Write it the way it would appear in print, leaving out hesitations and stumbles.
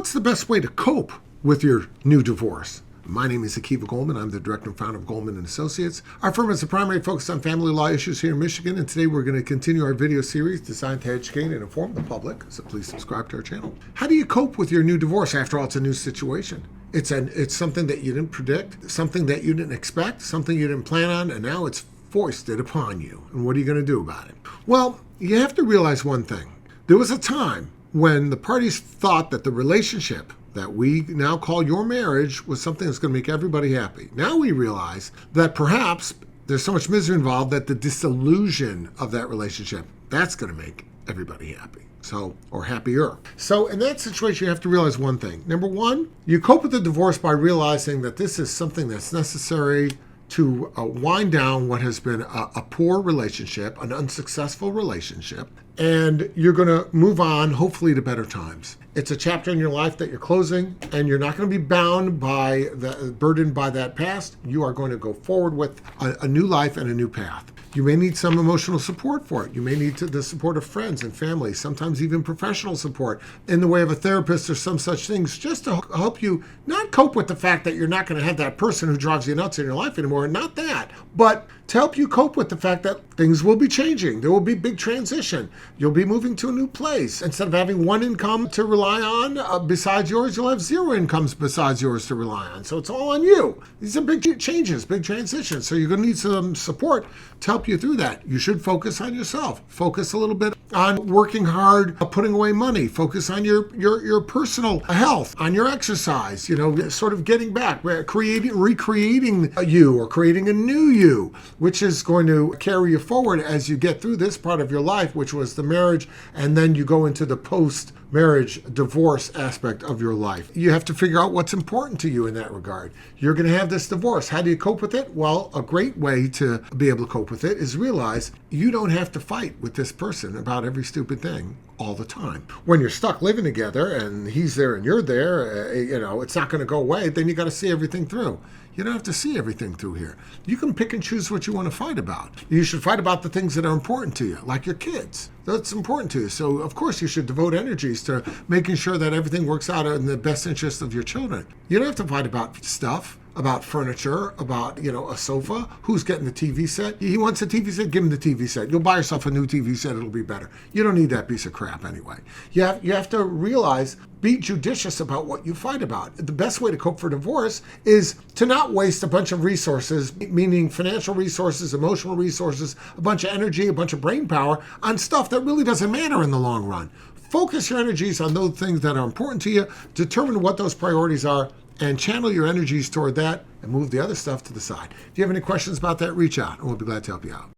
What's the best way to cope with your new divorce? My name is Goldman. I'm the director and founder of Goldman and Associates. Our firm has a primary focus on family law issues here in Michigan, and today we're going to continue our video series designed to educate and inform the public, so please subscribe to our channel. How do you cope with your new divorce? After all, it's a new situation. It's something that you didn't predict, something that you didn't expect, something you didn't plan on, and now it's foisted upon you. And what are you going to do about it? Well, you have to realize one thing. There was a time when the parties thought that the relationship that we now call your marriage was something that's going to make everybody happy. Now we realize that perhaps there's so much misery involved that the disillusion of that relationship, that's going to make everybody happy. Or happier. So in that situation, you have to realize one thing. Number one, you cope with the divorce by realizing that this is something that's necessary to wind down what has been a poor relationship, an unsuccessful relationship, and you're going to move on, hopefully, to better times. It's a chapter in your life that you're closing, and you're not going to be burdened by that past. You are going to go forward with a new life and a new path. You may need some emotional support for it. You may need the support of friends and family, sometimes even professional support in the way of a therapist or some such things, just to help you not cope with the fact that you're not going to have that person who drives you nuts in your life anymore. Not that, but to help you cope with the fact that things will be changing. There will be big transition. You'll be moving to a new place. Instead of having one income to rely on besides yours, you'll have zero incomes besides yours to rely on. So it's all on you. These are big changes, big transitions. So you're going to need some support to help you through that. You should focus on yourself. Focus a little bit on working hard, putting away money. Focus on your personal health, on your exercise, sort of getting back, recreating you or creating a new you, which is going to carry you forward as you get through this part of your life, which was the marriage, and then you go into the post-marriage divorce aspect of your life. You have to figure out what's important to you in that regard. You're going to have this divorce. How do you cope with it? Well, a great way to be able to cope with it is realize you don't have to fight with this person about every stupid thing all the time. When you're stuck living together and he's there and you're there, it's not going to go away, then you got to see everything through. You don't have to see everything through here. You can pick and choose what you want to fight about. You should fight about the things that are important to you, like your kids. That's important to you. So, of course, you should devote energies to making sure that everything works out in the best interest of your children. You don't have to fight about stuff, about furniture, about, a sofa. Who's getting the TV set? He wants a TV set, give him the TV set. You'll buy yourself a new TV set, it'll be better. You don't need that piece of crap anyway. You have to realize, be judicious about what you fight about. The best way to cope for divorce is to not waste a bunch of resources, meaning financial resources, emotional resources, a bunch of energy, a bunch of brain power on stuff that really doesn't matter in the long run. Focus your energies on those things that are important to you, determine what those priorities are, and channel your energies toward that and move the other stuff to the side. If you have any questions about that, reach out and we'll be glad to help you out.